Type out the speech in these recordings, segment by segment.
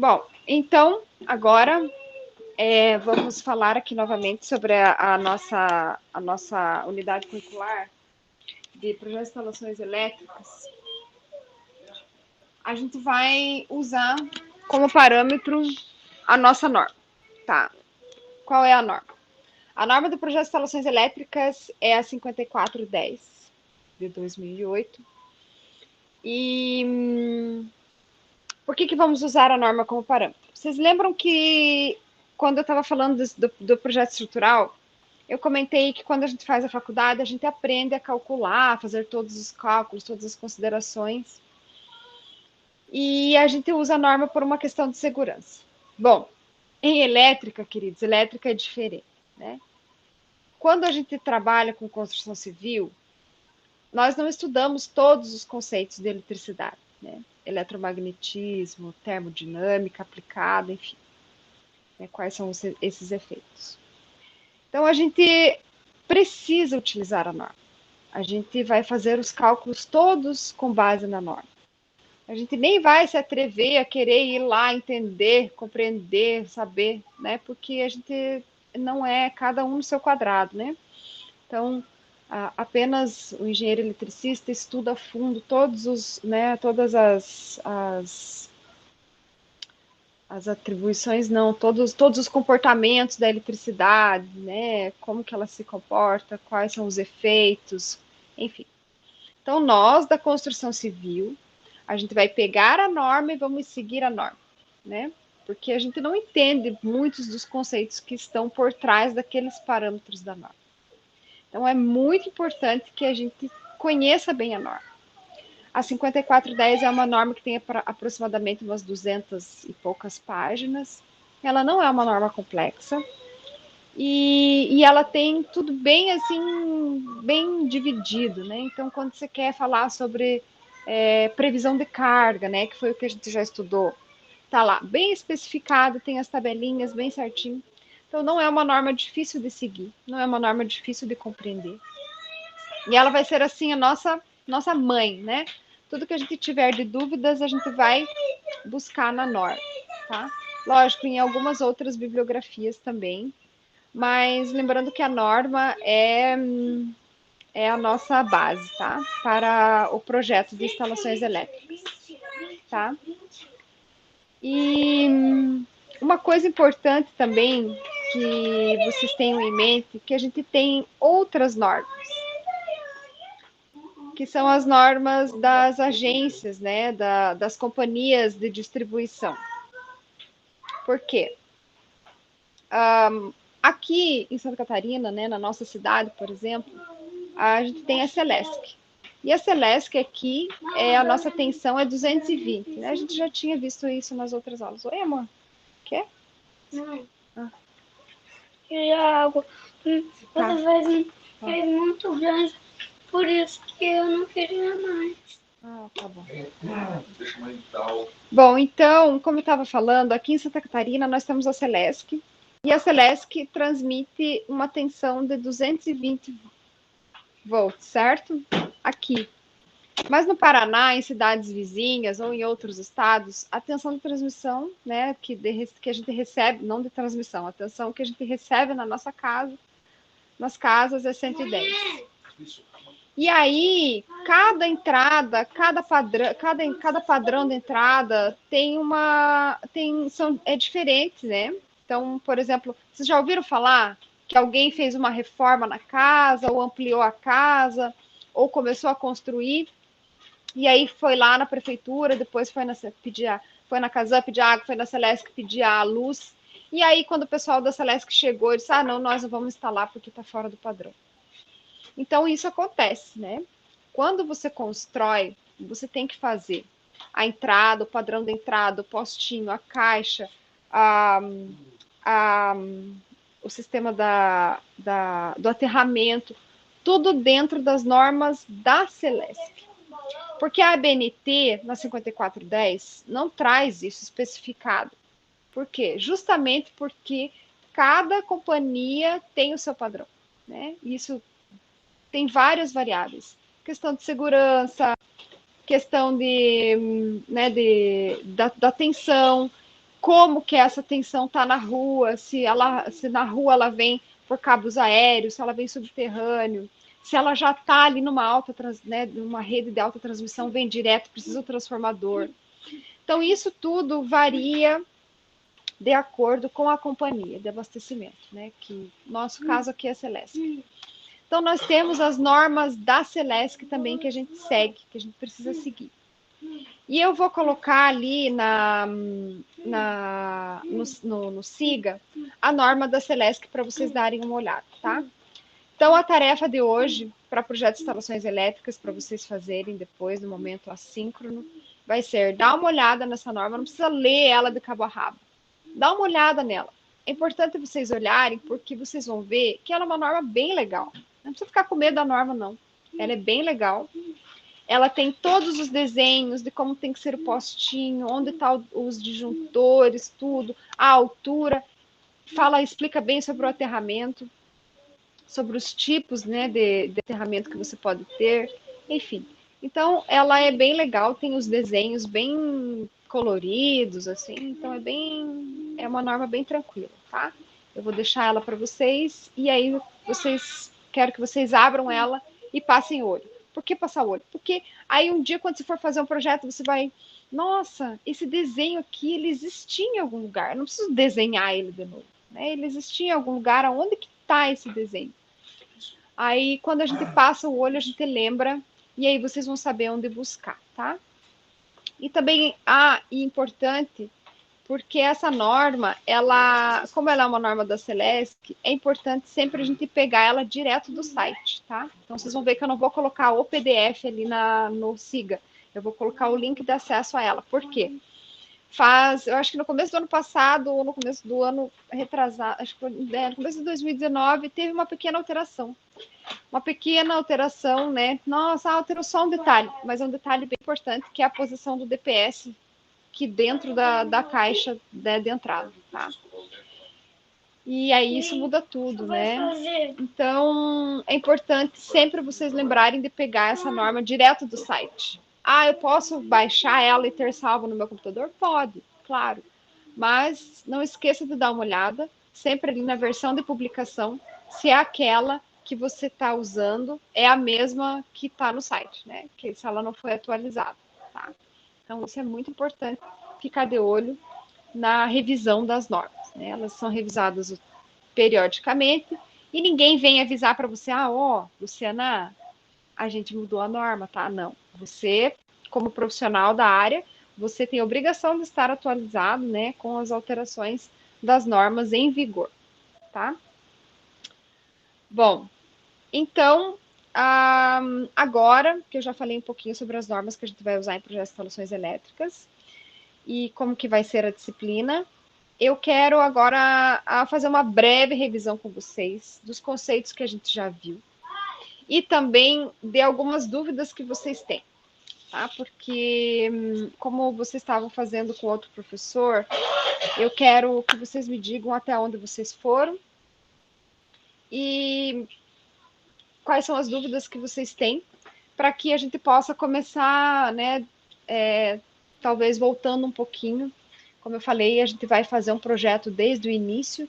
Bom, então, agora vamos falar aqui novamente sobre a nossa unidade curricular de projetos de instalações elétricas. A gente vai usar como parâmetro a nossa norma, tá? Qual é a norma? A norma do projeto de instalações elétricas é a 5410 de 2008. E por que vamos usar a norma como parâmetro? Vocês lembram que quando eu estava falando do projeto estrutural, eu comentei que quando a gente faz a faculdade, a gente aprende a calcular, fazer todos os cálculos, todas as considerações. E a gente usa a norma por uma questão de segurança. Bom, em elétrica, queridos, elétrica é diferente, né? Quando a gente trabalha com construção civil, nós não estudamos todos os conceitos de eletricidade, né? Eletromagnetismo, termodinâmica aplicada, enfim. Né? Quais são esses efeitos? Então, a gente precisa utilizar a norma. A gente vai fazer os cálculos todos com base na norma. A gente nem vai se atrever a querer ir lá entender, compreender, saber, né? Porque a gente não é cada um no seu quadrado, né? Então, apenas o engenheiro eletricista estuda a fundo todos os, né, todas as atribuições, não, todos os comportamentos da eletricidade, né, como que ela se comporta, quais são os efeitos, enfim. Então, nós da construção civil, a gente vai pegar a norma e vamos seguir a norma, né? Porque a gente não entende muitos dos conceitos que estão por trás daqueles parâmetros da norma. Então, é muito importante que a gente conheça bem a norma. A 5410 é uma norma que tem aproximadamente umas 200 e poucas páginas. Ela não é uma norma complexa. E ela tem tudo bem assim, bem dividido, né? Então, quando você quer falar sobre previsão de carga, né? Que foi o que a gente já estudou, tá lá, bem especificado, tem as tabelinhas bem certinho. Então, não é uma norma difícil de seguir, não é uma norma difícil de compreender. E ela vai ser assim a nossa mãe, né? Tudo que a gente tiver de dúvidas, a gente vai buscar na norma, tá? Lógico, em algumas outras bibliografias também, mas lembrando que a norma é a nossa base, tá? Para o projeto de instalações elétricas, tá? E uma coisa importante também que vocês tenham em mente, que a gente tem outras normas, que são as normas das agências, né, das companhias de distribuição. Por quê? Aqui em Santa Catarina, né, na nossa cidade, por exemplo, a gente tem a Celesc. E a Celesc aqui, a nossa tensão é 220, né? A gente já tinha visto isso nas outras aulas. Oi, amor? Quer? Não. Queria água. Outra vez é muito grande, por isso que eu não queria mais. Tá bom. Bom, então, como eu estava falando, aqui em Santa Catarina nós temos a Celesc. E a Celesc transmite uma tensão de 220 volts, certo? Aqui. Mas no Paraná, em cidades vizinhas ou em outros estados, a tensão de transmissão, né, que a gente recebe, não de transmissão, a tensão que a gente recebe na nossa casa, nas casas é 110. E aí, cada entrada, cada padrão de entrada é diferente, né? Então, por exemplo, vocês já ouviram falar que alguém fez uma reforma na casa, ou ampliou a casa, ou começou a construir, e aí foi lá na prefeitura, depois foi na Casan pedir água, foi na Celesc pedir a luz. E aí, quando o pessoal da Celesc chegou, eles disseram, não, nós não vamos instalar porque está fora do padrão. Então, isso acontece, né? Quando você constrói, você tem que fazer a entrada, o padrão da entrada, o postinho, a caixa, o sistema do aterramento, tudo dentro das normas da Celesc. Porque a ABNT, na 5410, não traz isso especificado. Por quê? Justamente porque cada companhia tem o seu padrão, né? Isso tem várias variáveis. Questão de segurança, questão da tensão. como que essa tensão está na rua, se na rua ela vem por cabos aéreos, se ela vem subterrâneo, se ela já está ali numa rede de alta transmissão, vem direto, precisa do transformador. Então, isso tudo varia de acordo com a companhia de abastecimento, né? Que nosso caso aqui é a Celesc. Então, nós temos as normas da Celesc também que a gente segue, que a gente precisa seguir. E eu vou colocar ali no SIGA a norma da Celesc para vocês darem uma olhada, tá? Então, a tarefa de hoje para projeto de instalações elétricas, para vocês fazerem depois, no momento assíncrono, vai ser dar uma olhada nessa norma, não precisa ler ela de cabo a rabo. Dá uma olhada nela. É importante vocês olharem, porque vocês vão ver que ela é uma norma bem legal. Não precisa ficar com medo da norma, não. Ela é bem legal. Ela tem todos os desenhos de como tem que ser o postinho, onde estão os disjuntores, tudo, a altura. Explica bem sobre o aterramento, sobre os tipos, né, de aterramento que você pode ter, enfim. Então, ela é bem legal, tem os desenhos bem coloridos, assim, então é uma norma bem tranquila, tá? Eu vou deixar ela para vocês, e aí quero que vocês abram ela e passem o olho. Por que passar o olho? Porque aí um dia, quando você for fazer um projeto, você vai, nossa, esse desenho aqui, ele existia em algum lugar, eu não preciso desenhar ele de novo, né? Ele existia em algum lugar, aonde que está esse desenho? Aí, quando a gente passa o olho, a gente lembra, e aí vocês vão saber onde buscar, tá? E também, importante, porque essa norma, como ela é uma norma da Celesc, é importante sempre a gente pegar ela direto do site, tá? Então, vocês vão ver que eu não vou colocar o PDF ali no SIGA, eu vou colocar o link de acesso a ela. Por quê? Eu acho que no começo do ano passado, ou no começo do ano retrasado, acho que no começo de 2019, teve uma pequena alteração. Né? Nossa, alterou só um detalhe, mas é um detalhe bem importante, que é a posição do DPS aqui dentro da caixa, né, de entrada, tá? E aí isso muda tudo, né? Então, é importante sempre vocês lembrarem de pegar essa norma direto do site. Eu posso baixar ela e ter salvo no meu computador? Pode, claro. Mas não esqueça de dar uma olhada, sempre ali na versão de publicação, se é aquela que você está usando é a mesma que está no site, né? Que se ela não foi atualizada, tá? Então, isso é muito importante, ficar de olho na revisão das normas, né? Elas são revisadas periodicamente e ninguém vem avisar para você, Luciana, a gente mudou a norma, tá? Não. Você, como profissional da área, você tem a obrigação de estar atualizado, né, com as alterações das normas em vigor, tá? Bom, então, agora que eu já falei um pouquinho sobre as normas que a gente vai usar em projetos de instalações elétricas e como que vai ser a disciplina, eu quero agora fazer uma breve revisão com vocês dos conceitos que a gente já viu e também de algumas dúvidas que vocês têm, tá? Porque, como vocês estavam fazendo com outro professor, eu quero que vocês me digam até onde vocês foram e quais são as dúvidas que vocês têm, para que a gente possa começar, né, talvez voltando um pouquinho. Como eu falei, a gente vai fazer um projeto desde o início,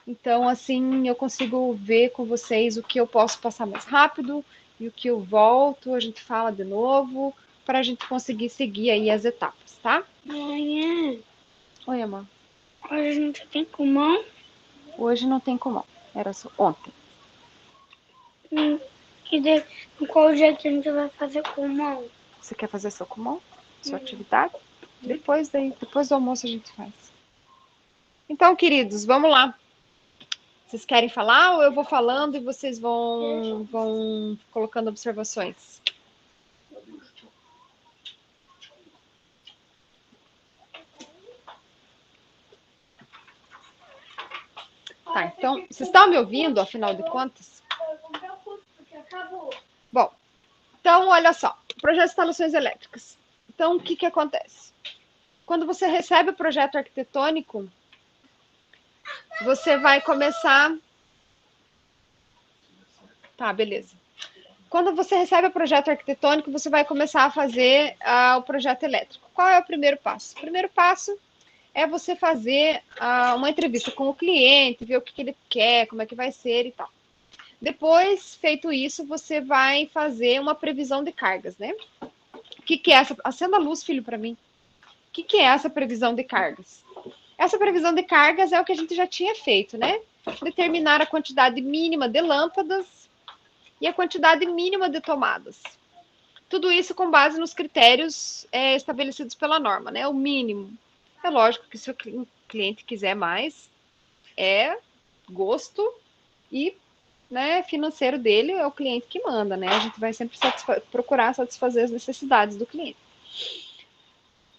então, assim, eu consigo ver com vocês o que eu posso passar mais rápido e o que eu volto, a gente fala de novo, para a gente conseguir seguir aí as etapas, tá? Amanhã. Oi, amor. Hoje não tem comum? Hoje não tem comum, era só ontem. E qual dia que a gente vai fazer comum? Você quer fazer seu comum? Sua atividade? Depois do almoço a gente faz. Então, queridos, vamos lá. Vocês querem falar ou eu vou falando e vocês vão colocando observações? Tá, então, vocês estão me ouvindo, afinal de contas? Bom, então, olha só. Projeto de instalações elétricas. Então, o que acontece? Quando você recebe o projeto arquitetônico, você vai começar... Tá, beleza. Quando você recebe o projeto arquitetônico, você vai começar a fazer o projeto elétrico. Qual é o primeiro passo? O primeiro passo é você fazer uma entrevista com o cliente, ver o que ele quer, como é que vai ser e tal. Depois, feito isso, você vai fazer uma previsão de cargas, né? O que é essa? Acenda a luz, filho, para mim. O que é essa previsão de cargas? Essa previsão de cargas é o que a gente já tinha feito, né? Determinar a quantidade mínima de lâmpadas e a quantidade mínima de tomadas. Tudo isso com base nos critérios estabelecidos pela norma, né? O mínimo. É lógico que se o cliente quiser mais, é gosto e, né, financeiro dele, é o cliente que manda, né? A gente vai sempre procurar satisfazer as necessidades do cliente.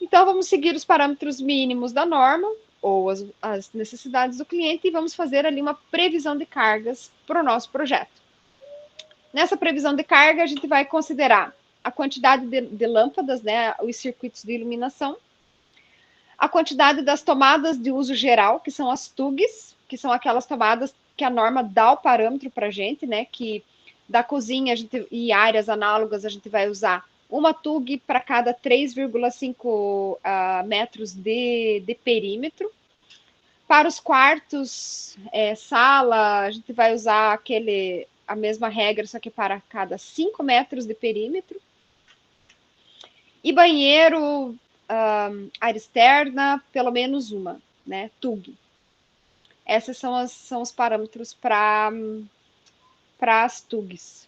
Então, vamos seguir os parâmetros mínimos da norma ou as necessidades do cliente e vamos fazer ali uma previsão de cargas para o nosso projeto. Nessa previsão de carga, a gente vai considerar a quantidade de lâmpadas, né, os circuitos de iluminação, a quantidade das tomadas de uso geral, que são as TUGs, que são aquelas tomadas que a norma dá o parâmetro para a gente, né, que da cozinha e áreas análogas a gente vai usar uma TUG para cada 3,5 metros de perímetro. Para os quartos, sala, a gente vai usar a mesma regra, só que para cada 5 metros de perímetro. E banheiro, área externa, pelo menos uma, né? TUG. Esses são os parâmetros para as TUGs.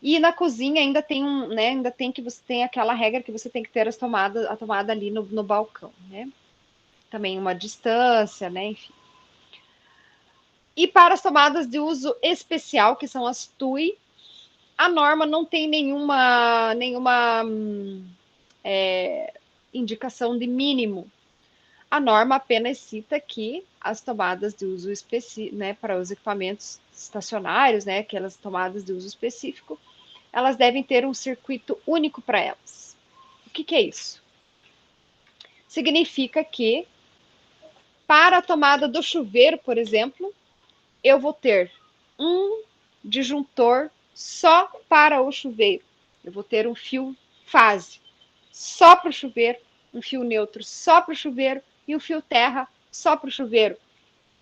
E na cozinha ainda tem ainda tem que você tem aquela regra que você tem que ter a tomada ali no balcão, né? Também uma distância, né? Enfim. E para as tomadas de uso especial, que são as TUI, a norma não tem nenhuma indicação de mínimo. A norma apenas cita que as tomadas de uso específico, né, para os equipamentos estacionários, né, aquelas tomadas de uso específico, elas devem ter um circuito único para elas. O que é isso? Significa que, para a tomada do chuveiro, por exemplo, eu vou ter um disjuntor só para o chuveiro. Eu vou ter um fio fase só para o chuveiro, um fio neutro só para o chuveiro e um fio terra só para o chuveiro.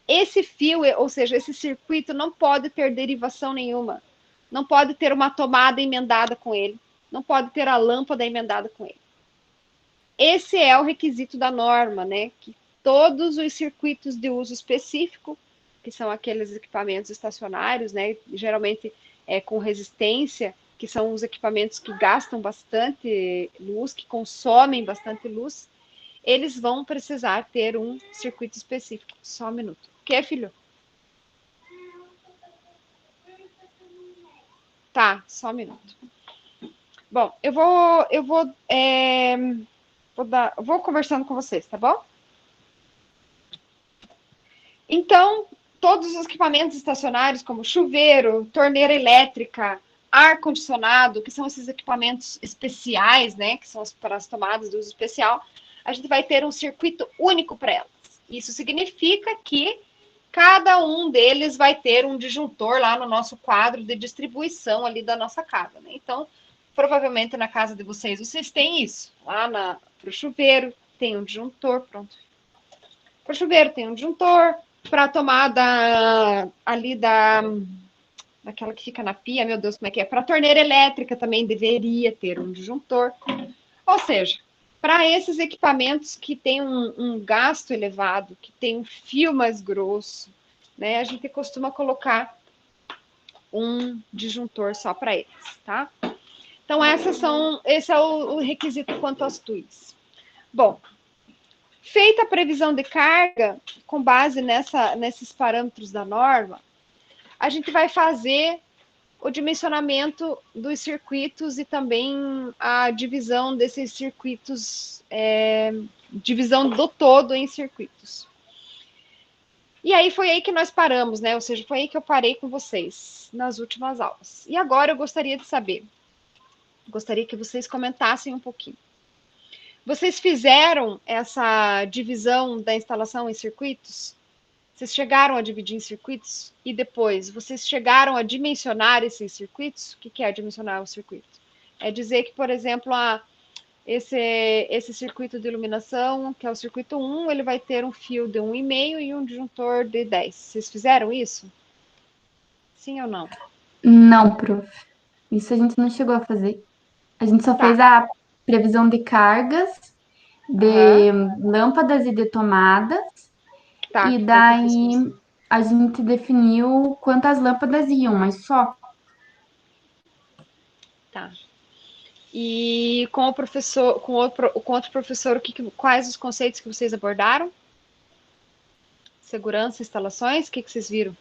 Esse fio, ou seja, esse circuito não pode ter derivação nenhuma. Não pode ter uma tomada emendada com ele. Não pode ter a lâmpada emendada com ele. Esse é o requisito da norma, né? Que todos os circuitos de uso específico, que são aqueles equipamentos estacionários, né? Geralmente com resistência, que são os equipamentos que gastam bastante luz, que consomem bastante luz, eles vão precisar ter um circuito específico. Só um minuto. O que, filho? Tá, só um minuto. Bom, eu vou conversando com vocês, tá bom? Então, todos os equipamentos estacionários, como chuveiro, torneira elétrica, ar-condicionado, que são esses equipamentos especiais, né, que são para as tomadas de uso especial, a gente vai ter um circuito único para elas. Isso significa que cada um deles vai ter um disjuntor lá no nosso quadro de distribuição ali da nossa casa, né? Então, provavelmente na casa de vocês têm isso. Lá para o chuveiro tem um disjuntor, pronto. Para o chuveiro tem um disjuntor, para a tomada ali daquela que fica na pia, meu Deus, como é que é? Para a torneira elétrica também deveria ter um disjuntor. Ou seja, para esses equipamentos que têm um gasto elevado, que tem um fio mais grosso, né, a gente costuma colocar um disjuntor só para eles, tá? Então, esse é o requisito quanto às TUIs. Bom, feita a previsão de carga, com base nesses parâmetros da norma, a gente vai fazer o dimensionamento dos circuitos e também a divisão desses circuitos, divisão do todo em circuitos. E aí foi aí que nós paramos, né? Ou seja, foi aí que eu parei com vocês nas últimas aulas. E agora eu gostaria de saber, gostaria que vocês comentassem um pouquinho. Vocês fizeram essa divisão da instalação em circuitos? Vocês chegaram a dividir em circuitos? E depois, vocês chegaram a dimensionar esses circuitos? O que é dimensionar um circuito? É dizer que, por exemplo, Esse circuito de iluminação, que é o circuito um, ele vai ter um fio de 1,5 e um disjuntor de 10. Vocês fizeram isso? Sim ou não? Não, prof. Isso a gente não chegou a fazer. A gente só fez Tá. a previsão de cargas, Aham. de lâmpadas e de tomadas, Tá, e que foi o que eu fiz com daí você. a gente definiu quantas lâmpadas iam, mas só. Tá. E com o professor, com outro professor, quais os conceitos que vocês abordaram? Segurança, instalações, o que vocês viram?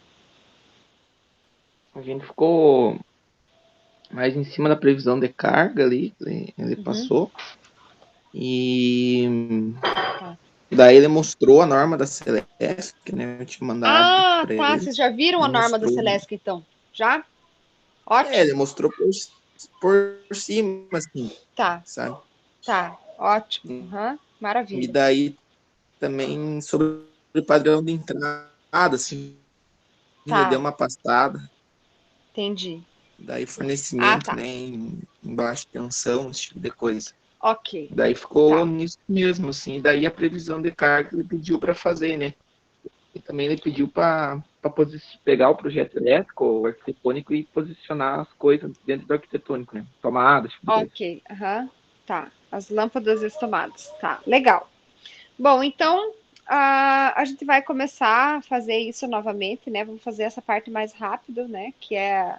A gente ficou mais em cima da previsão de carga ali, ele Uhum. passou. E Tá. daí ele mostrou a norma da Celeste, que né, eu tinha mandado Ah, para tá. ele. Vocês já viram a Ele norma da mostrou. Celesc, então? Já? Ele Ótimo. mostrou por cima, assim, Tá, sabe? tá. Ótimo. Uhum. E Maravilha. daí também sobre o padrão de entrada, assim, ele deu Tá, uma pastada. entendi. Daí Ah, fornecimento, tá. né, em baixa tensão, esse tipo de coisa. Ok. Daí ficou Tá. nisso mesmo, assim. Daí a previsão de carga ele pediu para fazer, né? E também ele pediu para pegar o projeto elétrico, o arquitetônico e posicionar as coisas dentro do arquitetônico, né? Tomadas, tipo de coisa. Ok. Aham. Tá. As lâmpadas e as tomadas. Tá. Legal. Bom, então a gente vai começar a fazer isso novamente, né? Vamos fazer essa parte mais rápido, né? Que é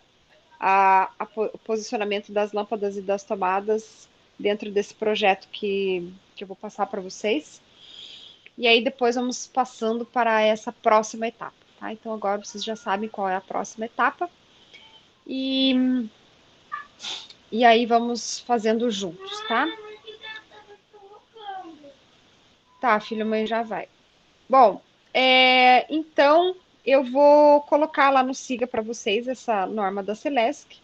o posicionamento das lâmpadas e das tomadas dentro desse projeto que eu vou passar para vocês. E aí depois vamos passando para essa próxima etapa, tá? Então agora vocês já sabem qual é a próxima etapa. E, e aí vamos fazendo juntos, tá? Tá, filho, mãe já vai. Bom, então eu vou colocar lá no Siga para vocês essa norma da Celesc.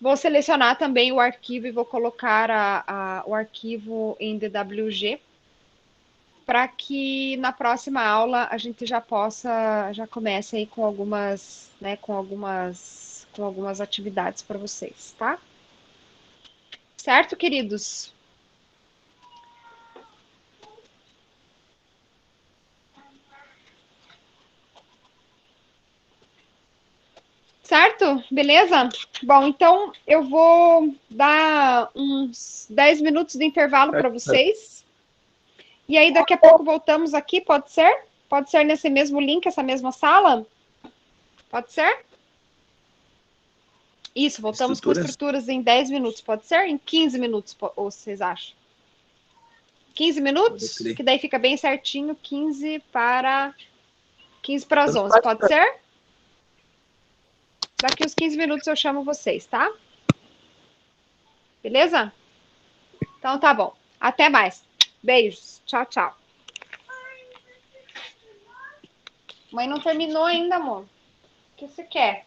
Vou selecionar também o arquivo e vou colocar o arquivo em DWG para que na próxima aula a gente já comece aí com algumas, né, com algumas atividades para vocês, tá? Certo, queridos? Certo? Beleza? Bom, então eu vou dar uns 10 minutos de intervalo para vocês. E aí daqui a pouco voltamos aqui, pode ser? Pode ser nesse mesmo link, essa mesma sala? Pode ser? Isso, voltamos com Estruturas. estruturas em 10 minutos, pode ser? Em 15 minutos, ou vocês acham? 15 minutos? Que daí fica bem certinho, 15 para as 11, pode ser? Daqui uns 15 minutos eu chamo vocês, tá? Beleza? Então tá bom. Até mais. Beijos. Tchau, tchau. Mãe não terminou ainda, amor. O que você quer?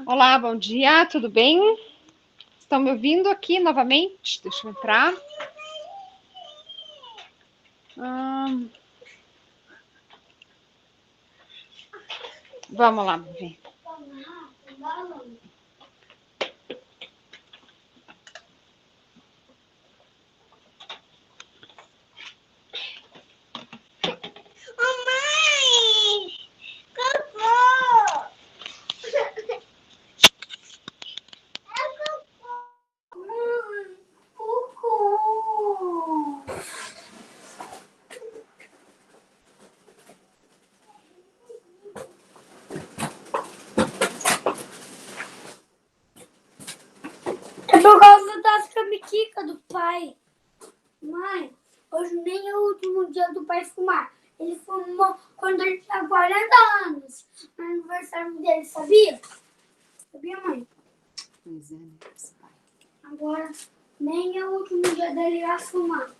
Olá, bom dia, tudo bem? Estão me ouvindo aqui novamente? Deixa eu entrar. Vamos lá, ver. É por causa das camiquicas do pai. Mãe, hoje nem é o último dia do pai fumar. Ele fumou quando ele tinha 40 anos. No aniversário dele, sabia? Sabia, mãe? Pois é, né? Pai. Agora, nem é o último dia dele a fumar.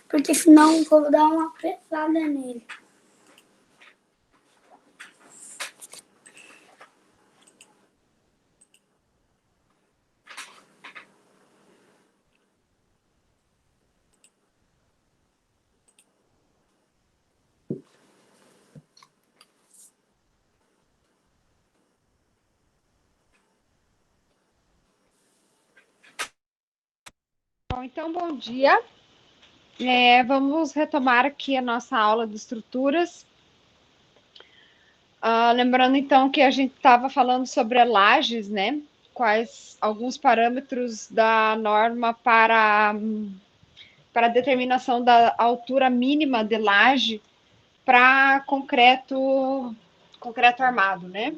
Porque senão vou dar uma pesada nele. Bom, então, bom dia. Vamos retomar aqui a nossa aula de estruturas. Lembrando, então, que a gente estava falando sobre lajes, né? Quais alguns parâmetros da norma para a determinação da altura mínima de laje para concreto armado, né?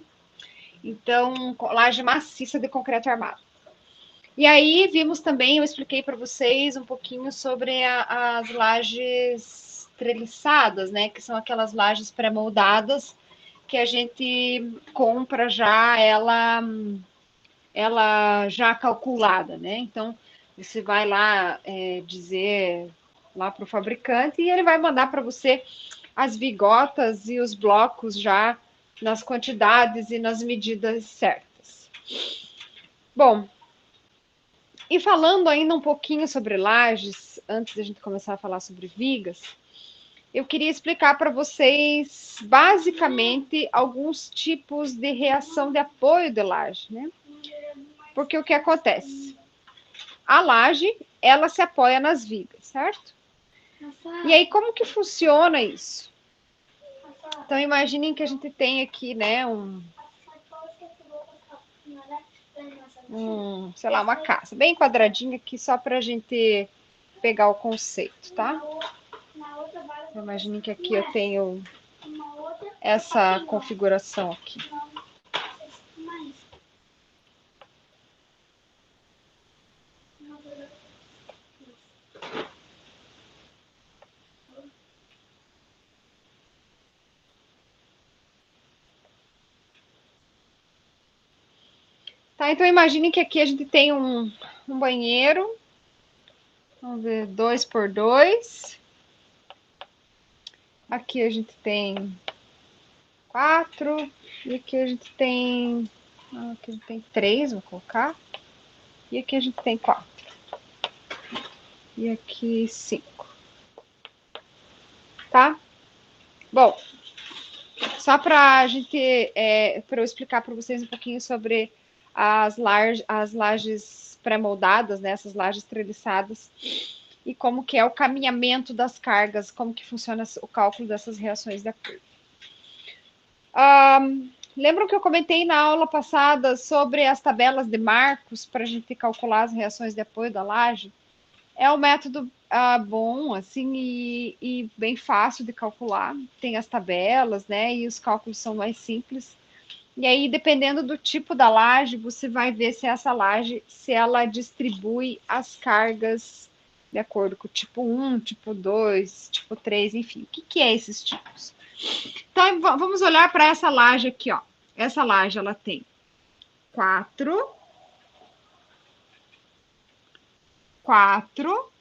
Então, laje maciça de concreto armado. E aí vimos também, eu expliquei para vocês um pouquinho sobre as lajes treliçadas, né? Que são aquelas lajes pré-moldadas que a gente compra já ela já calculada, né? Então você vai lá dizer lá para o fabricante e ele vai mandar para você as vigotas e os blocos já nas quantidades e nas medidas certas. Bom, e falando ainda um pouquinho sobre lajes, antes da gente começar a falar sobre vigas, eu queria explicar para vocês, basicamente, alguns tipos de reação de apoio de laje, né? Porque o que acontece? A laje, ela se apoia nas vigas, certo? E aí, como que funciona isso? Então, imaginem que a gente tem aqui, né, sei lá, uma casa bem quadradinha aqui, só para a gente pegar o conceito, tá? Então, imaginem que aqui eu tenho essa configuração aqui. Tá, então imagine que aqui a gente tem um banheiro, vamos ver, 2x2. Aqui a gente tem 4, e aqui a gente tem, aqui a gente tem 3, vou colocar, e aqui a gente tem 4, e aqui 5, tá? Bom, só para a gente, para eu explicar para vocês um pouquinho sobre as lajes pré-moldadas, né, essas lajes treliçadas, e como que é o caminhamento das cargas, como que funciona o cálculo dessas reações da curva. Lembram que eu comentei na aula passada sobre as tabelas de Marcos para a gente calcular as reações de apoio da laje? É um método bom, assim, e bem fácil de calcular. Tem as tabelas, né? E os cálculos são mais simples. E aí, dependendo do tipo da laje, você vai ver se essa laje, se ela distribui as cargas de acordo com o tipo 1, tipo 2, tipo 3, enfim. O que é esses tipos? Então, vamos olhar para essa laje aqui, ó. Essa laje, ela tem 4, 4,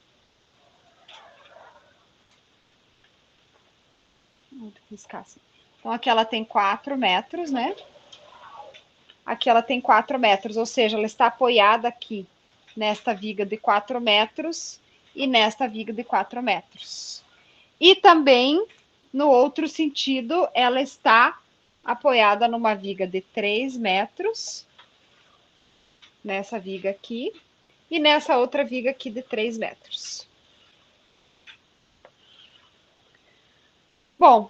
Vou riscar assim. Então, aqui ela tem 4 metros, né? Aqui ela tem 4 metros, ou seja, ela está apoiada aqui nesta viga de 4 metros e nesta viga de 4 metros. E também, no outro sentido, ela está apoiada numa viga de 3 metros, nessa viga aqui, e nessa outra viga aqui de 3 metros. Bom,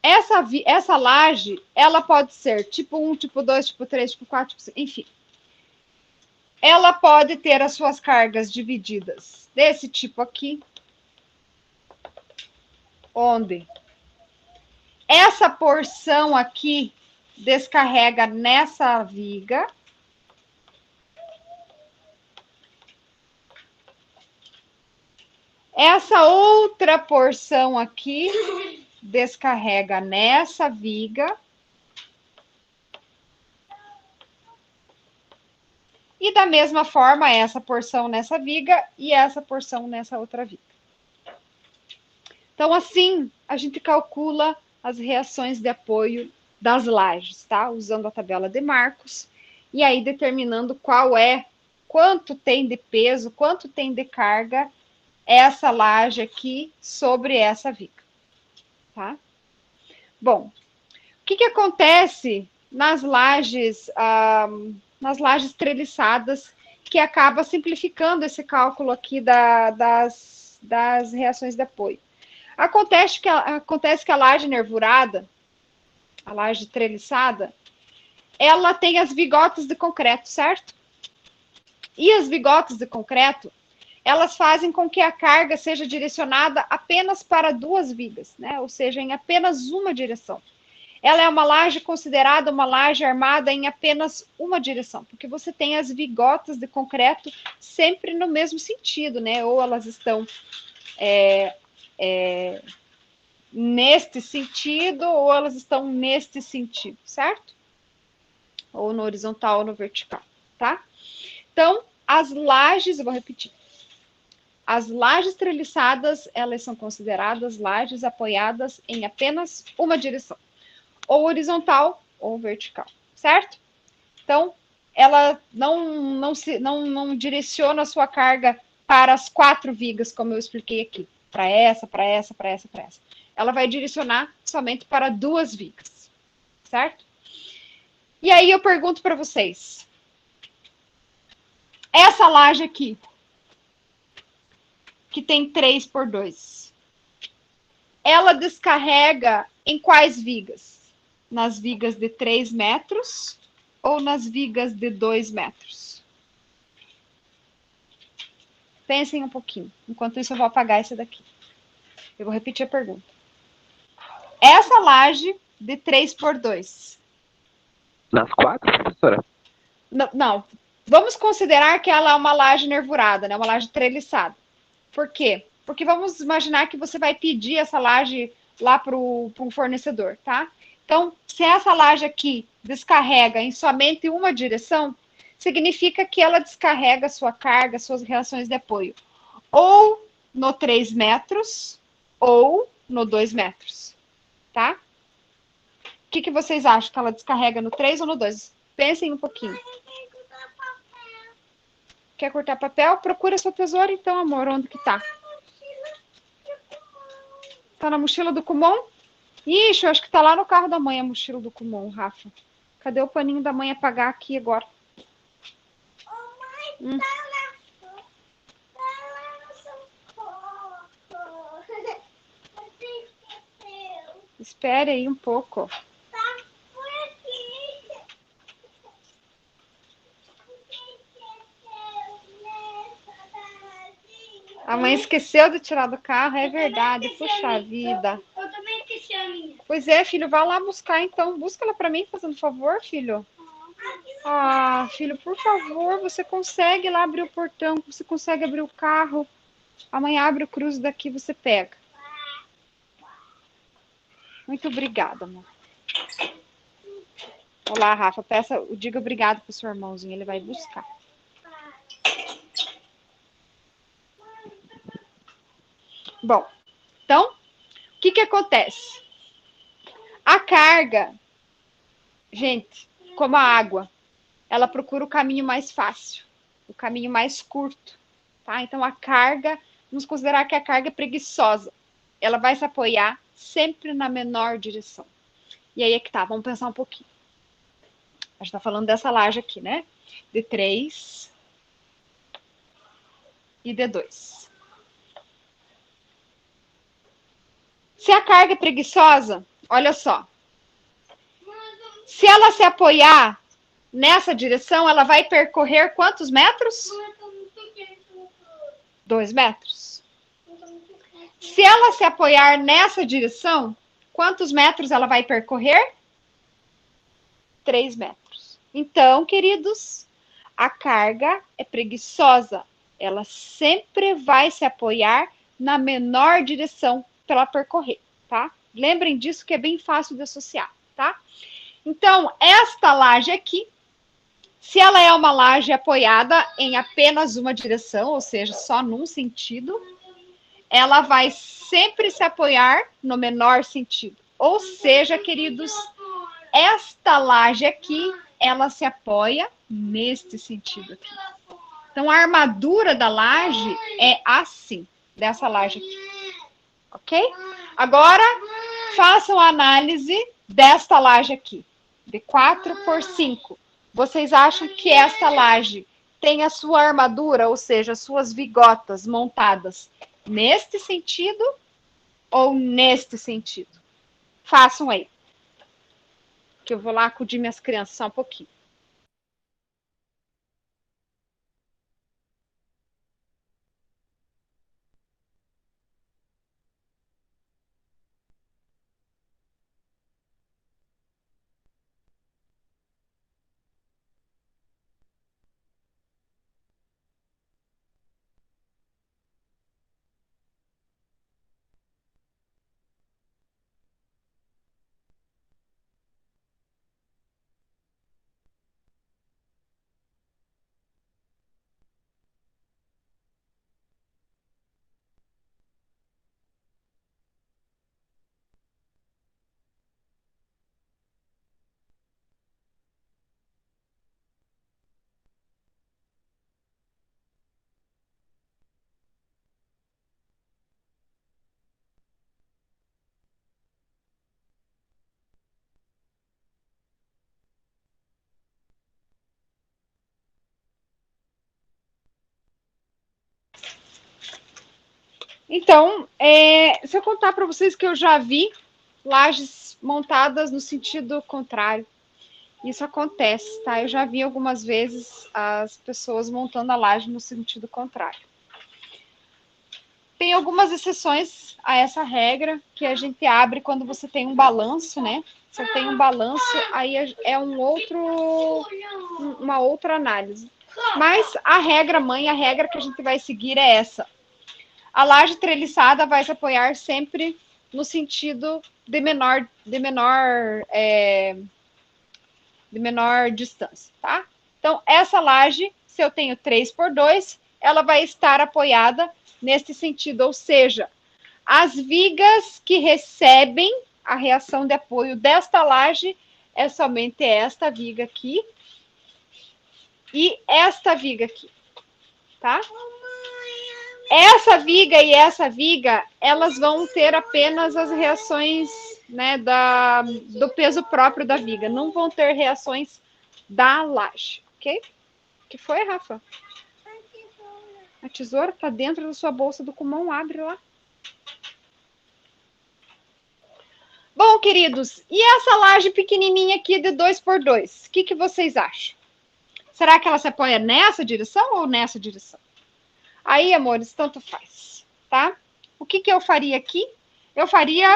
essa laje, ela pode ser tipo 1, tipo 2, tipo 3, tipo 4, tipo 5, enfim. Ela pode ter as suas cargas divididas desse tipo aqui, onde essa porção aqui descarrega nessa viga. Essa outra porção aqui descarrega nessa viga. E da mesma forma, essa porção nessa viga e essa porção nessa outra viga. Então, assim, a gente calcula as reações de apoio das lajes, tá? Usando a tabela de Marcos. E aí, determinando quanto tem de peso, quanto tem de carga essa laje aqui sobre essa viga, tá? Bom, o que acontece nas lajes treliçadas, que acaba simplificando esse cálculo aqui das reações de apoio? Acontece que a laje nervurada, a laje treliçada, ela tem as vigotas de concreto, certo? E as vigotas de concreto, elas fazem com que a carga seja direcionada apenas para 2 vigas, né? Ou seja, em apenas uma direção. Ela é uma laje considerada uma laje armada em apenas uma direção, porque você tem as vigotas de concreto sempre no mesmo sentido, né? Ou elas estão neste sentido, ou elas estão neste sentido, certo? Ou no horizontal ou no vertical, tá? Então, as lajes, eu vou repetir. As lajes treliçadas, elas são consideradas lajes apoiadas em apenas uma direção, ou horizontal ou vertical, certo? Então, ela não direciona a sua carga para as 4 vigas, como eu expliquei aqui, para essa, para essa, para essa, para essa. Ela vai direcionar somente para 2 vigas, certo? E aí eu pergunto para vocês, essa laje aqui, que tem 3 por 2, ela descarrega em quais vigas? Nas vigas de 3 metros ou nas vigas de 2 metros? Pensem um pouquinho. Enquanto isso, eu vou apagar esse daqui. Eu vou repetir a pergunta. Essa laje de 3 por 2. Nas 4, professora? Não. Vamos considerar que ela é uma laje nervurada, né? Uma laje treliçada. Por quê? Porque vamos imaginar que você vai pedir essa laje lá para um fornecedor, tá? Então, se essa laje aqui descarrega em somente uma direção, significa que ela descarrega sua carga, suas reações de apoio, ou no 3 metros, ou no 2 metros, tá? O que vocês acham? Que ela descarrega no 3 ou no 2? Pensem um pouquinho. Quer cortar papel? Procura sua tesoura, então, amor. Onde que tá? Tá na mochila do Kumon? Ixi, eu acho que tá lá no carro da mãe a mochila do Kumon, Rafa. Cadê o paninho da mãe apagar aqui agora? Espere aí um pouco. A mãe esqueceu de tirar do carro, é verdade. Puxa vida. Eu também esqueci a minha. Pois é, filho, vai lá buscar então. Busca ela pra mim, fazendo favor, filho. Ah, filho, por favor, você consegue lá abrir o portão, você consegue abrir o carro. Amanhã abre o cruze daqui, você pega. Muito obrigada, amor. Olá, Rafa, diga obrigado pro seu irmãozinho, ele vai buscar. Bom, então, que acontece? A carga, gente, como a água, ela procura o caminho mais fácil, o caminho mais curto, tá? Então, a carga, vamos considerar que a carga é preguiçosa. Ela vai se apoiar sempre na menor direção. E aí é que tá, vamos pensar um pouquinho. A gente tá falando dessa laje aqui, né? D3 e D2. Se a carga é preguiçosa, olha só. Se ela se apoiar nessa direção, ela vai percorrer quantos metros? 2 metros. Se ela se apoiar nessa direção, quantos metros ela vai percorrer? 3 metros. Então, queridos, a carga é preguiçosa. Ela sempre vai se apoiar na menor direção para ela percorrer, tá? Lembrem disso que é bem fácil de associar, tá? Então, esta laje aqui, se ela é uma laje apoiada em apenas uma direção, ou seja, só num sentido, ela vai sempre se apoiar no menor sentido. Ou seja, queridos, esta laje aqui, ela se apoia neste sentido aqui. Então, a armadura da laje é assim, dessa laje aqui. Ok? Agora, façam a análise desta laje aqui, de 4 por 5. Vocês acham que esta laje tem a sua armadura, ou seja, as suas vigotas montadas neste sentido ou neste sentido? Façam aí. Que eu vou lá acudir minhas crianças só um pouquinho. Então, se eu contar para vocês que eu já vi lajes montadas no sentido contrário, isso acontece, tá? Eu já vi algumas vezes as pessoas montando a laje no sentido contrário. Tem algumas exceções a essa regra que a gente abre quando você tem um balanço, né? Você tem um balanço, aí é uma outra análise. Mas a regra mãe, a regra que a gente vai seguir é essa. A laje treliçada vai se apoiar sempre no sentido de menor distância, tá? Então, essa laje, se eu tenho 3 por 2, ela vai estar apoiada nesse sentido, ou seja, as vigas que recebem a reação de apoio desta laje é somente esta viga aqui e esta viga aqui, tá? Essa viga e essa viga, elas vão ter apenas as reações, né, do peso próprio da viga, não vão ter reações da laje, ok? O que foi, Rafa? A tesoura está dentro da sua bolsa do Kumon, abre lá. Bom, queridos, e essa laje pequenininha aqui de 2 por 2? O que vocês acham? Será que ela se apoia nessa direção ou nessa direção? Aí, amores, tanto faz, tá? O que eu faria aqui? Eu faria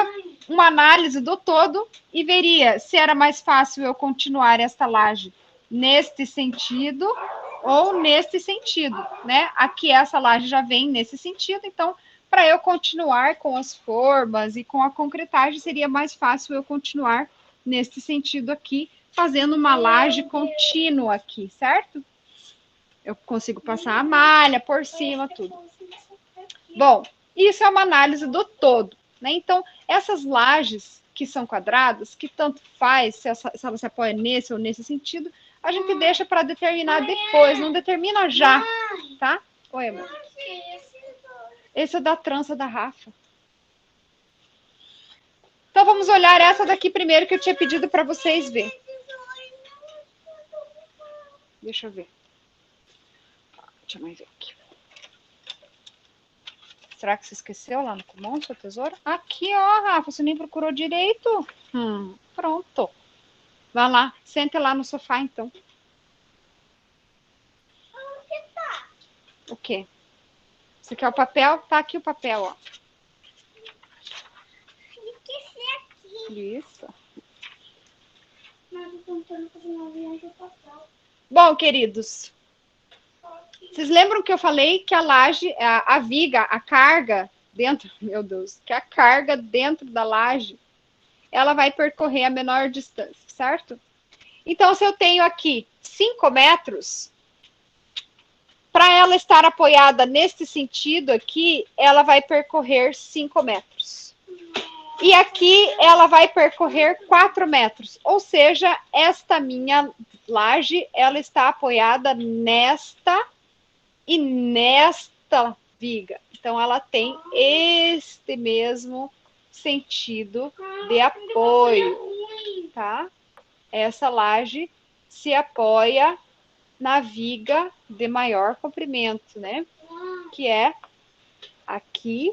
uma análise do todo e veria se era mais fácil eu continuar esta laje neste sentido ou neste sentido, né? Aqui essa laje já vem nesse sentido, então, para eu continuar com as formas e com a concretagem, seria mais fácil eu continuar neste sentido aqui, fazendo uma laje contínua aqui, certo? Eu consigo passar a malha por cima, tudo. Bom, isso é uma análise do todo. né? Então, essas lajes que são quadradas, que tanto faz se ela se apoia nesse ou nesse sentido, a gente deixa para determinar depois, não determina já, tá? Oi, amor. Esse é da trança da Rafa. Então, vamos olhar essa daqui primeiro que eu tinha pedido para vocês verem. Deixa eu ver. Deixa eu mais ver aqui. Será que você esqueceu lá no Kumon, sua tesoura? Aqui, ó, Rafa, você nem procurou direito. Pronto. Vai lá, sente lá no sofá, então. Onde tá? O quê? Você quer o papel? Tá aqui o papel, ó. Esqueci aqui. Isso. Mas eu tô tentando fazer uma viagem de papel. Bom, queridos, vocês lembram que eu falei que a laje, a viga, a carga dentro, meu Deus, que a carga dentro da laje, ela vai percorrer a menor distância, certo? Então, se eu tenho aqui 5 metros, para ela estar apoiada nesse sentido aqui, ela vai percorrer 5 metros. E aqui ela vai percorrer 4 metros. Ou seja, esta minha laje, ela está apoiada nesta e nesta viga. Então, ela tem este mesmo sentido de apoio, tá? Essa laje se apoia na viga de maior comprimento, né? Que é aqui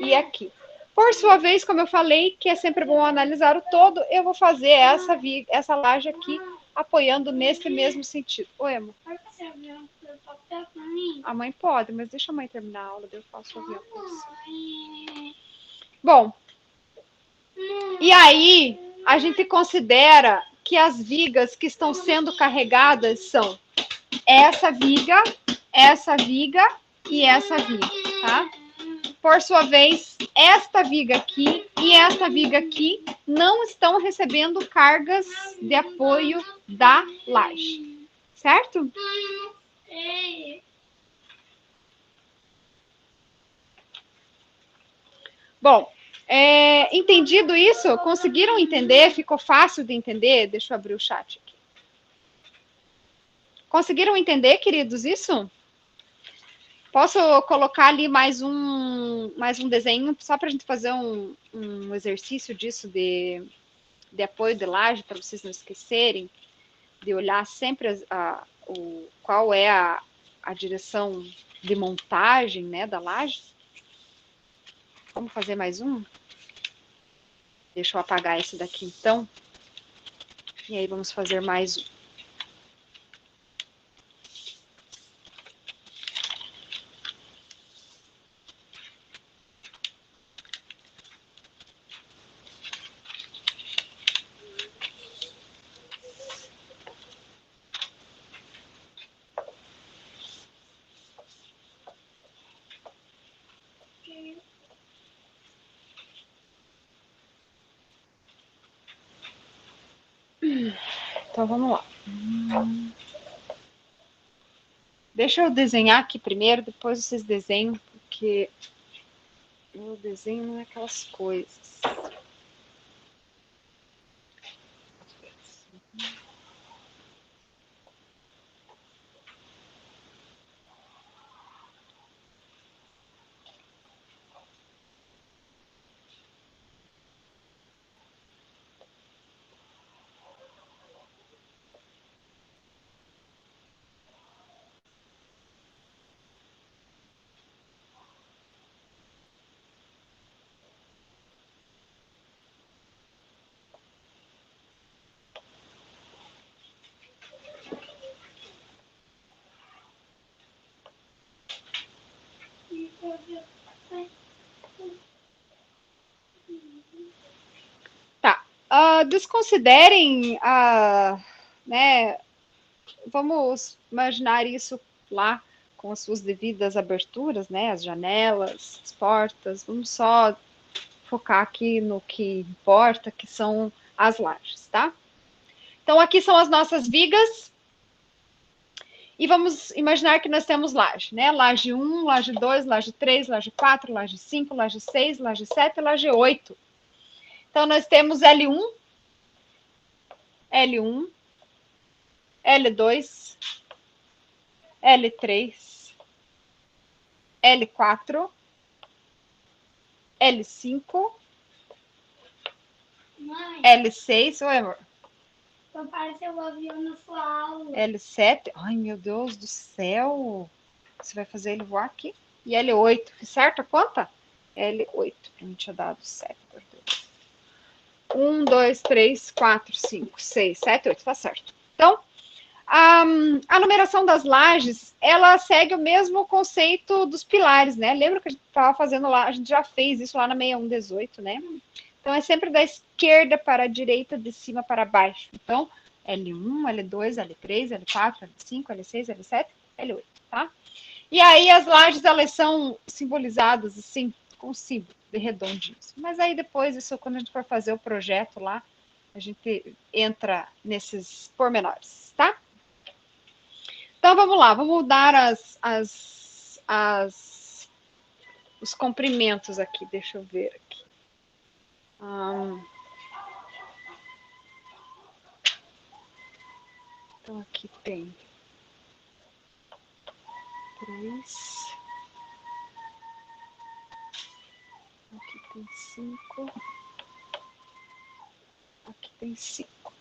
e aqui. Por sua vez, como eu falei, que é sempre bom analisar o todo, eu vou fazer essa viga, essa laje aqui apoiando nesse mesmo sentido. Oi, amor. A mãe pode, mas deixa a mãe terminar a aula, daí eu faço o avião com você. Bom, e aí a gente considera que as vigas que estão sendo carregadas são essa viga e essa viga, tá? Por sua vez, esta viga aqui e esta viga aqui não estão recebendo cargas de apoio da laje, certo? Bom, entendido isso? Conseguiram entender? Ficou fácil de entender? Deixa eu abrir o chat aqui. Conseguiram entender, queridos, isso? Posso colocar ali mais um desenho, só para a gente fazer um exercício disso de apoio de laje, para vocês não esquecerem, de olhar sempre qual é a direção de montagem, né, da laje. Vamos fazer mais um? Deixa eu apagar esse daqui, então. E aí vamos fazer mais um. Então, vamos lá. Deixa eu desenhar aqui primeiro, depois vocês desenham, porque o desenho não é aquelas coisas. Tá. Desconsiderem né? Vamos imaginar isso lá com as suas devidas aberturas, né? As janelas, as portas. Vamos só focar aqui no que importa, que são as lajes, tá? Então, aqui são as nossas vigas. E vamos imaginar que nós temos laje, né? Laje 1, laje 2, laje 3, laje 4, laje 5, laje 6, laje 7 e laje 8. Então, nós temos L1, L1, L2, L3, L4, L5, Mãe, L6, oi, amor. apareceu o avião na sua aula. L7, ai meu Deus do céu, você vai fazer ele voar aqui. E L8, certo a conta? L8, a gente tinha dado 7 por 2. 1, 2, 3, 4, 5, 6, 7, 8, tá certo. Então, a numeração das lajes, ela segue o mesmo conceito dos pilares, né? Lembra que a gente estava fazendo lá, a gente já fez isso lá na 6118, né? Então, é sempre da esquerda para a direita, de cima para baixo. Então, L1, L2, L3, L4, L5, L6, L7, L8, tá? E aí, as lajes, elas são simbolizadas, assim, com símbolo de redondinhos. Mas aí, depois, isso, quando a gente for fazer o projeto lá, a gente entra nesses pormenores, tá? Então, vamos lá, vamos dar os comprimentos aqui, deixa eu ver aqui. Então, aqui tem 3. Aqui tem 5. Aqui tem 5.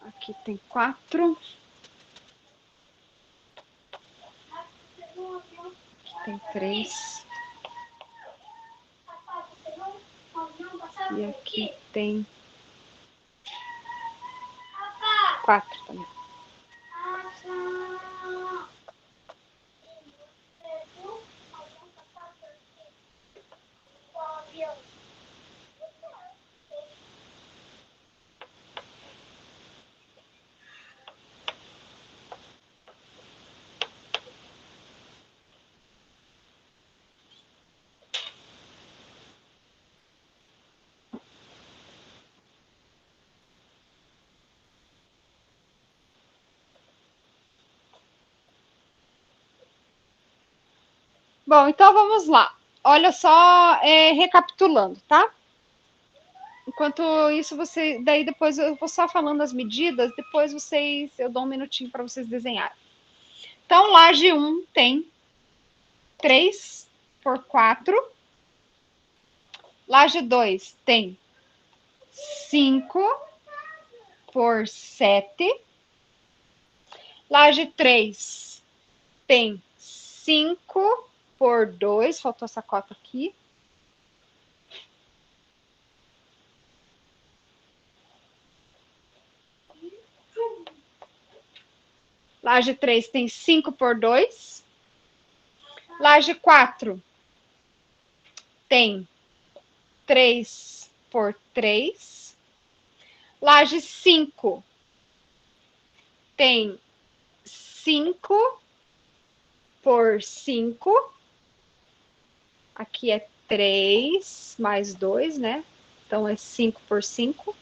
Aqui tem 4. Aqui tem 3. E aqui tem 4 também. Bom, então vamos lá. Olha só, recapitulando, tá? Enquanto isso, daí depois eu vou só falando as medidas, depois eu dou um minutinho para vocês desenharem. Então, laje 1 tem 3 por 4. Laje 2 tem 5 por 7. Laje 3 tem 5 por 2. Faltou essa cota aqui. Laje 3 tem 5 por 2. Laje 4 tem 3 por 3. Laje 5 tem 5 por 5. Aqui é 3 mais 2, né? Então, é 5 por 5.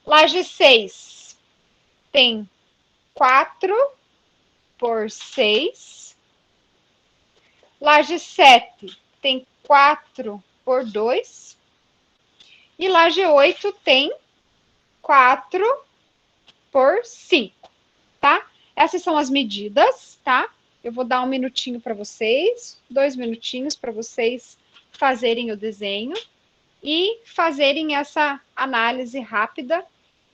Laje 6 tem 4 por 6. Laje 7 tem 4 por 2. E laje 8 tem 4 por 5, tá? Essas são as medidas, tá? Eu vou dar um minutinho para vocês, 2 minutinhos para vocês fazerem o desenho e fazerem essa análise rápida.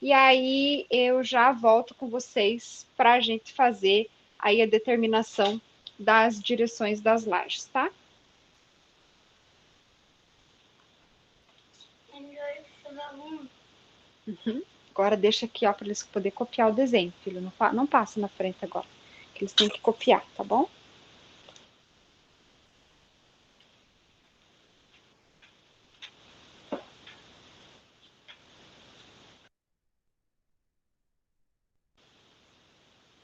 E aí eu já volto com vocês para a gente fazer aí a determinação das direções das lajes, tá? Uhum. Agora deixa aqui, ó, para eles poderem copiar o desenho, filho. Não passa na frente agora, que eles têm que copiar, tá bom?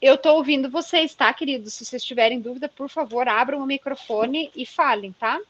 Eu tô ouvindo vocês, tá, queridos? Se vocês tiverem dúvida, por favor, abram o microfone e falem, tá?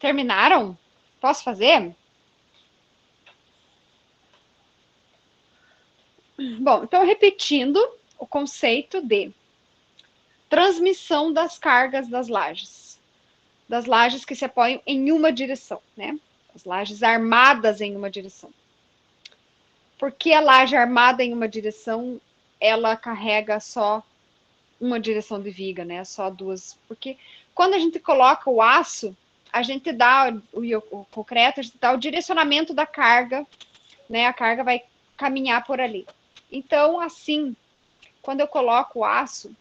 Terminaram? Posso fazer? Bom, então repetindo o conceito de transmissão das cargas das lajes que se apoiam em uma direção, né? As lajes armadas em uma direção. Por que a laje armada em uma direção, ela carrega só uma direção de viga, né? Só duas. Porque quando a gente coloca o aço, a gente dá o concreto, a gente dá o direcionamento da carga, né? A carga vai caminhar por ali. Então, assim, quando eu coloco o aço,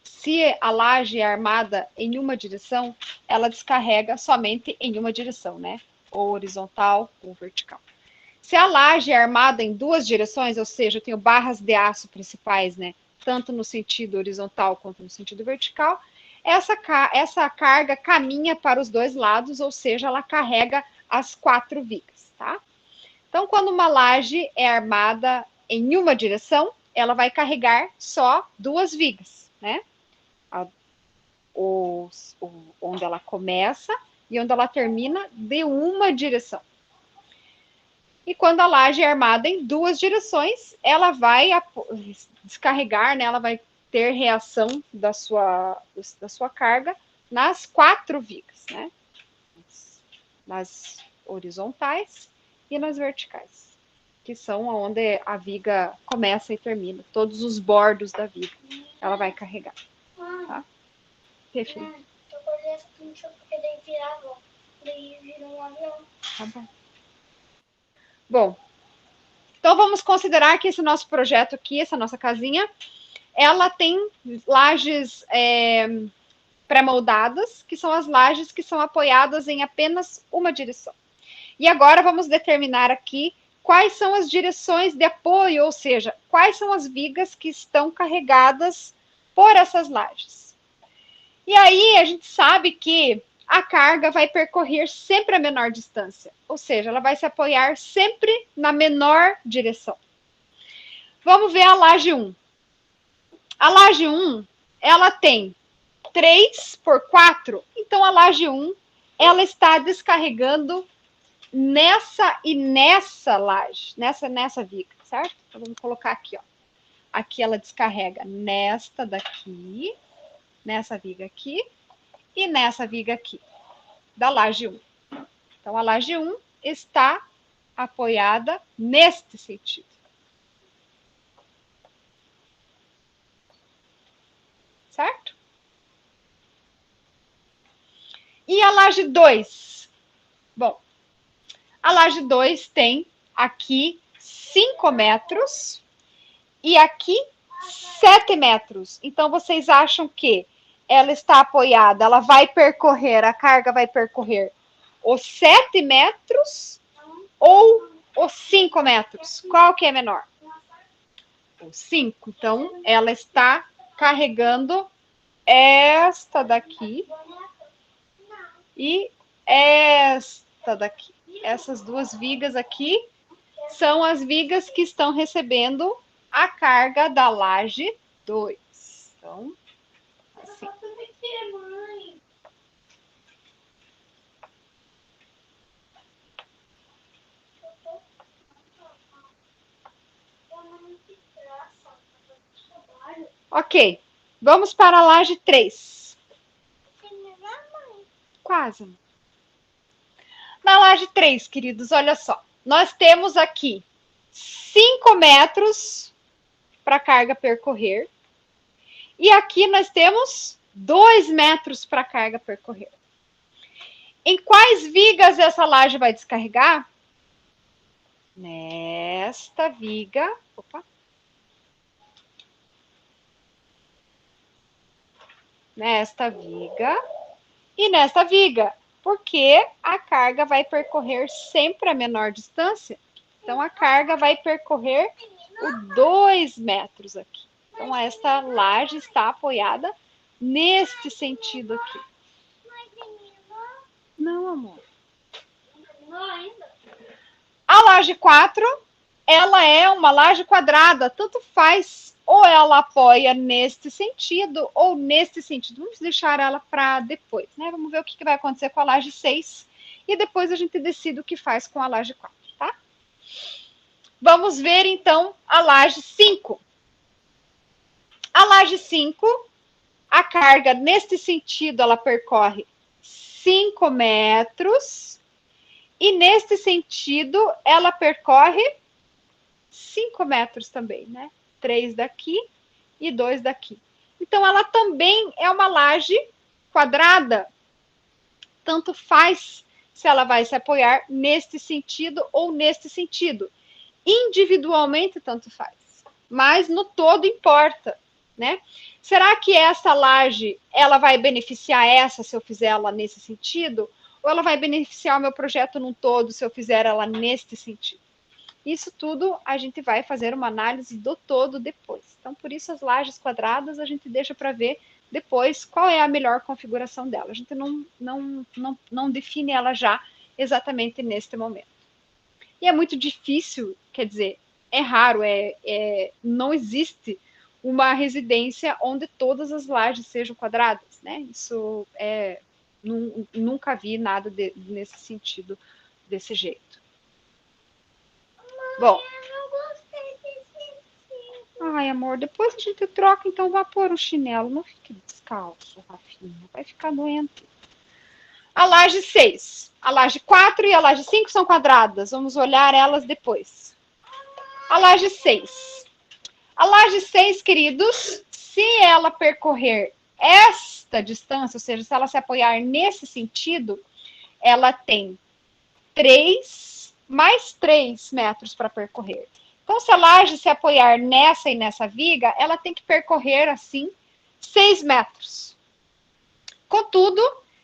se a laje é armada em uma direção, ela descarrega somente em uma direção, né? Ou horizontal ou vertical. Se a laje é armada em duas direções, ou seja, eu tenho barras de aço principais, né? Tanto no sentido horizontal quanto no sentido vertical, essa carga caminha para os dois lados, ou seja, ela carrega as 4 vigas, tá? Então, quando uma laje é armada em uma direção, ela vai carregar só 2 vigas, né? Onde ela começa e onde ela termina de uma direção. E quando a laje é armada em 2 direções, ela vai descarregar, né? Ela vai ter reação da sua carga nas 4 vigas, né? Nas horizontais e nas verticais, que são onde a viga começa e termina, todos os bordos da viga, ela vai carregar. Tá? Perfeito. Eu colhei essa pintura porque daí virava, daí virou um avião. Tá bom. Bom, então vamos considerar que esse nosso projeto aqui, essa nossa casinha, ela tem lajes pré-moldadas, que são as lajes que são apoiadas em apenas uma direção. E agora vamos determinar aqui quais são as direções de apoio, ou seja, quais são as vigas que estão carregadas por essas lajes. E aí a gente sabe que a carga vai percorrer sempre a menor distância, ou seja, ela vai se apoiar sempre na menor direção. Vamos ver a laje 1. A laje 1, ela tem 3 por 4, então a laje 1, ela está descarregando nessa e nessa laje, nessa viga, certo? Então vamos colocar aqui, ó. Aqui ela descarrega nesta daqui, nessa viga aqui e nessa viga aqui, da laje 1. Então a laje 1 está apoiada neste sentido. Certo? E a laje 2? Bom, a laje 2 tem aqui 5 metros e aqui 7 metros. Então, vocês acham que ela está apoiada, ela vai percorrer, a carga vai percorrer os 7 metros ou os 5 metros? Qual que é menor? O 5. Então, ela está carregando esta daqui e esta daqui. Essas 2 vigas aqui são as vigas que estão recebendo a carga da laje 2. Então, assim. Ok, vamos para a laje 3. Quase. Na laje 3, queridos, olha só. Nós temos aqui 5 metros para a carga percorrer. E aqui nós temos 2 metros para a carga percorrer. Em quais vigas essa laje vai descarregar? Nesta viga. Opa. Nesta viga e nesta viga, porque a carga vai percorrer sempre a menor distância. Então, a carga vai percorrer os 2 metros aqui. Então, esta laje está apoiada neste sentido aqui. Não, amor. A laje 4, ela é uma laje quadrada, tanto faz ou ela apoia neste sentido ou neste sentido. Vamos deixar ela para depois, né? Vamos ver o que vai acontecer com a laje 6 e depois a gente decide o que faz com a laje 4, tá? Vamos ver, então, a laje 5. A laje 5, a carga, neste sentido, ela percorre 5 metros e, neste sentido, ela percorre 5 metros também, né? 3 daqui e 2 daqui. Então, ela também é uma laje quadrada. Tanto faz se ela vai se apoiar neste sentido ou neste sentido. Individualmente, tanto faz. Mas no todo importa, né? Será que essa laje, ela vai beneficiar essa se eu fizer ela nesse sentido? Ou ela vai beneficiar o meu projeto num todo se eu fizer ela neste sentido? Isso tudo a gente vai fazer uma análise do todo depois. Então, por isso as lajes quadradas a gente deixa para ver depois qual é a melhor configuração dela. A gente não define ela já exatamente neste momento. E é muito difícil, quer dizer, é raro, não existe uma residência onde todas as lajes sejam quadradas, né? Isso nunca vi nada nesse sentido, desse jeito. Bom. Ai, amor, depois a gente troca, então vá pôr um chinelo. Não fique descalço, Rafinha. Vai ficar doente. A laje 6. A laje 4 e a laje 5 são quadradas. Vamos olhar elas depois. A laje 6. A laje 6, queridos, se ela percorrer esta distância, ou seja, se ela se apoiar nesse sentido, ela tem 3 mais 3 metros para percorrer. Então, se a laje se apoiar nessa e nessa viga, ela tem que percorrer, assim, 6 metros. Contudo,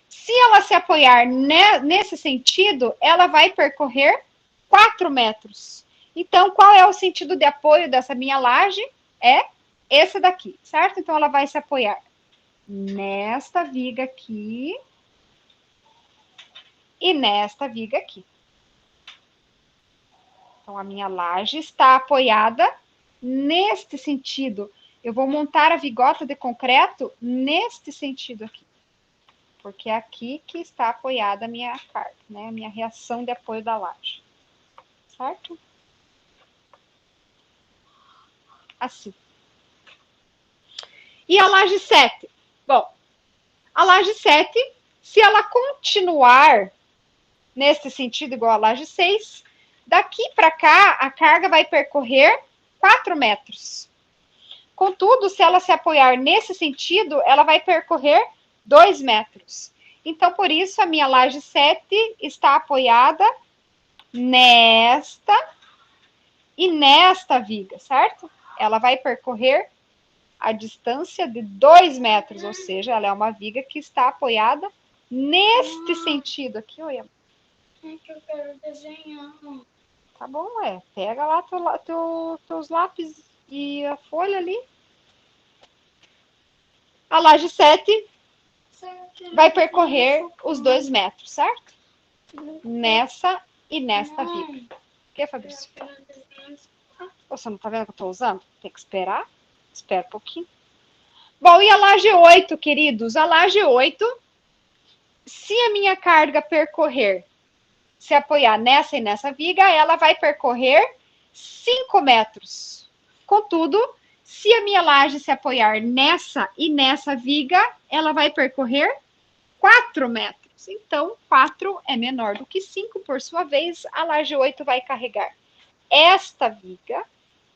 se ela se apoiar nesse sentido, ela vai percorrer 4 metros. Então, qual é o sentido de apoio dessa minha laje? É esse daqui, certo? Então, ela vai se apoiar nesta viga aqui e nesta viga aqui. Então, a minha laje está apoiada neste sentido. Eu vou montar a vigota de concreto neste sentido aqui. Porque é aqui que está apoiada a minha carga, né? A minha reação de apoio da laje. Certo? Assim. E a laje 7? Bom, a laje 7, se ela continuar nesse sentido igual a laje 6, daqui para cá, a carga vai percorrer 4 metros. Contudo, se ela se apoiar nesse sentido, ela vai percorrer 2 metros. Então, por isso, a minha laje 7 está apoiada nesta e nesta viga, certo? Ela vai percorrer a distância de 2 metros, ou seja, ela é uma viga que está apoiada neste sentido aqui. Oi, amor. É que eu quero desenhar. Tá bom, pega lá teus lápis e a folha ali. A laje 7 vai percorrer os 2 metros, certo? Nessa e nesta viga. O que, Fabrício? Você não tá vendo que eu tô usando? Tem que esperar. Espera um pouquinho. Bom, e a laje 8, queridos? A laje 8, se a minha carga percorrer, se apoiar nessa e nessa viga, ela vai percorrer 5 metros. Contudo, se a minha laje se apoiar nessa e nessa viga, ela vai percorrer 4 metros. Então, 4 é menor do que 5, por sua vez, a laje 8 vai carregar esta viga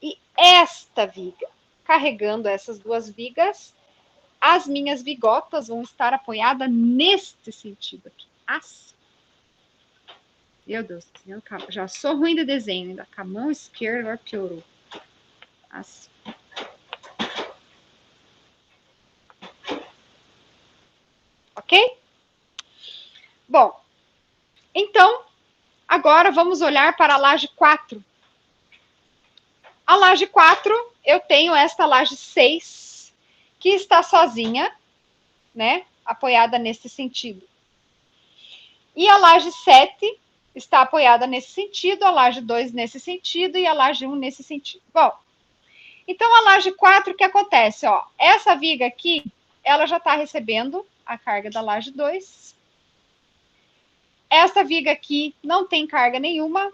e esta viga. Carregando essas duas vigas, as minhas vigotas vão estar apoiadas neste sentido aqui. Assim. Meu Deus, já sou ruim de desenho, ainda com a mão esquerda, agora piorou. Assim. Ok? Bom, então, agora vamos olhar para a laje 4. A laje 4, eu tenho esta laje 6, que está sozinha, né? Apoiada nesse sentido. E a laje 7 está apoiada nesse sentido, a laje 2 nesse sentido e a laje 1 nesse sentido. Bom, Então, a laje 4, o que acontece? Ó, essa viga aqui, ela já está recebendo a carga da laje 2. Essa viga aqui não tem carga nenhuma.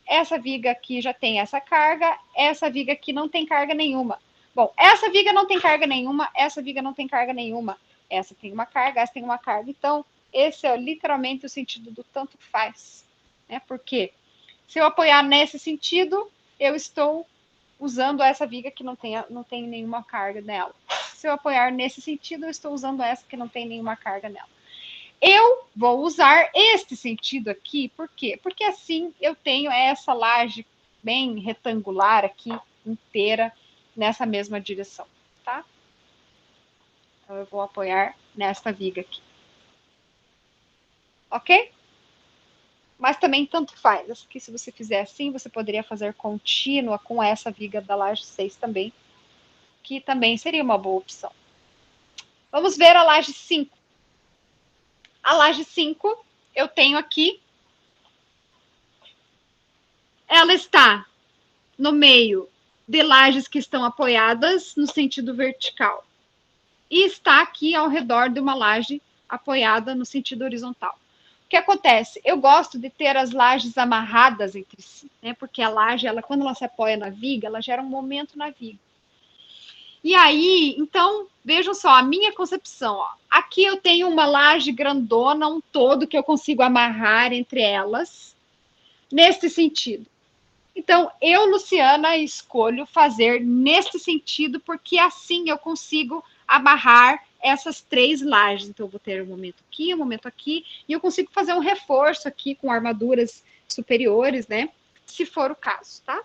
Essa viga aqui já tem essa carga. Essa viga aqui não tem carga nenhuma. Bom, essa viga não tem carga nenhuma. Essa viga não tem carga nenhuma. Essa tem uma carga, essa tem uma carga. Então, esse é literalmente o sentido do tanto faz. Né? Porque se eu apoiar nesse sentido, eu estou usando essa viga que não tem nenhuma carga nela. Se eu apoiar nesse sentido, eu estou usando essa que não tem nenhuma carga nela. Eu vou usar este sentido aqui, por quê? Porque assim eu tenho essa laje bem retangular aqui, inteira, nessa mesma direção, tá? Então, eu vou apoiar nesta viga aqui. Ok? Mas também tanto faz. Aqui, se você fizer assim, você poderia fazer contínua com essa viga da laje 6 também, que também seria uma boa opção. Vamos ver a laje 5. A laje 5, eu tenho aqui, ela está no meio de lajes que estão apoiadas no sentido vertical. E está aqui ao redor de uma laje apoiada no sentido horizontal. O que acontece? Eu gosto de ter as lajes amarradas entre si, né? Porque a laje, quando ela se apoia na viga, ela gera um momento na viga. E aí, então, vejam só, a minha concepção. Ó. Aqui eu tenho uma laje grandona, um todo que eu consigo amarrar entre elas, nesse sentido. Então, eu, Luciana, escolho fazer nesse sentido, porque assim eu consigo amarrar essas 3 lajes. Então, eu vou ter um momento aqui, e eu consigo fazer um reforço aqui com armaduras superiores, né? Se for o caso, tá?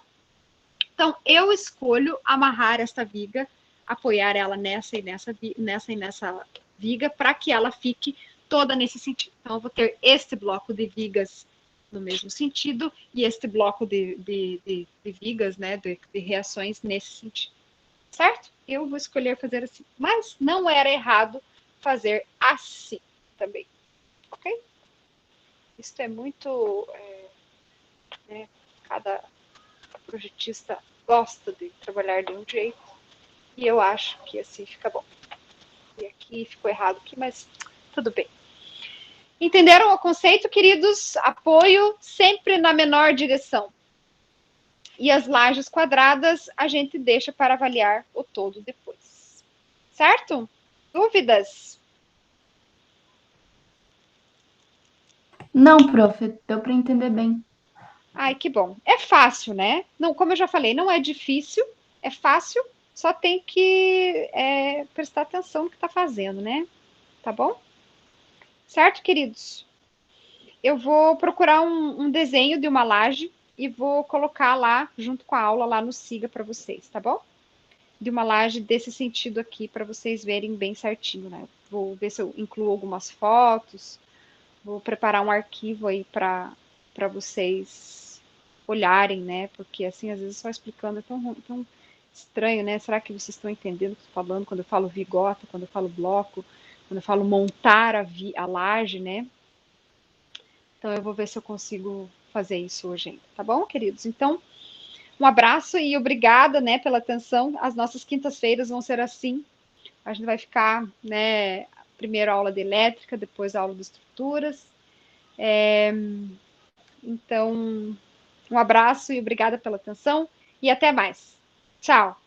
Então, eu escolho amarrar esta viga, apoiar ela nessa e nessa viga, para que ela fique toda nesse sentido. Então, eu vou ter este bloco de vigas no mesmo sentido e este bloco de vigas, né, de reações nesse sentido. Certo? Eu vou escolher fazer assim. Mas não era errado fazer assim também. Ok? Isso é muito... né, cada projetista gosta de trabalhar de um jeito e eu acho que assim fica bom. E aqui ficou errado aqui, mas tudo bem. Entenderam o conceito, queridos? Apoio sempre na menor direção. E as lajes quadradas a gente deixa para avaliar o todo depois. Certo? Dúvidas? Não, prof, deu para entender bem. Ai, que bom. É fácil, né? Não, como eu já falei, não é difícil, é fácil, só tem que prestar atenção no que está fazendo, né? Tá bom? Certo, queridos? Eu vou procurar um desenho de uma laje e vou colocar lá, junto com a aula, lá no Siga para vocês, tá bom? De uma laje desse sentido aqui, para vocês verem bem certinho, né? Vou ver se eu incluo algumas fotos, vou preparar um arquivo aí para vocês olharem, né? Porque assim, às vezes só explicando é tão estranho, né? Será que vocês estão entendendo o que eu estou falando quando eu falo vigota, quando eu falo bloco, quando eu falo montar a laje, né? Então, eu vou ver se eu consigo fazer isso hoje ainda, tá bom, queridos? Então, um abraço e obrigada, né, pela atenção. As nossas quintas-feiras vão ser assim. A gente vai ficar, né, primeiro a aula de elétrica, depois a aula de estruturas. Então, um abraço e obrigada pela atenção e até mais. Tchau!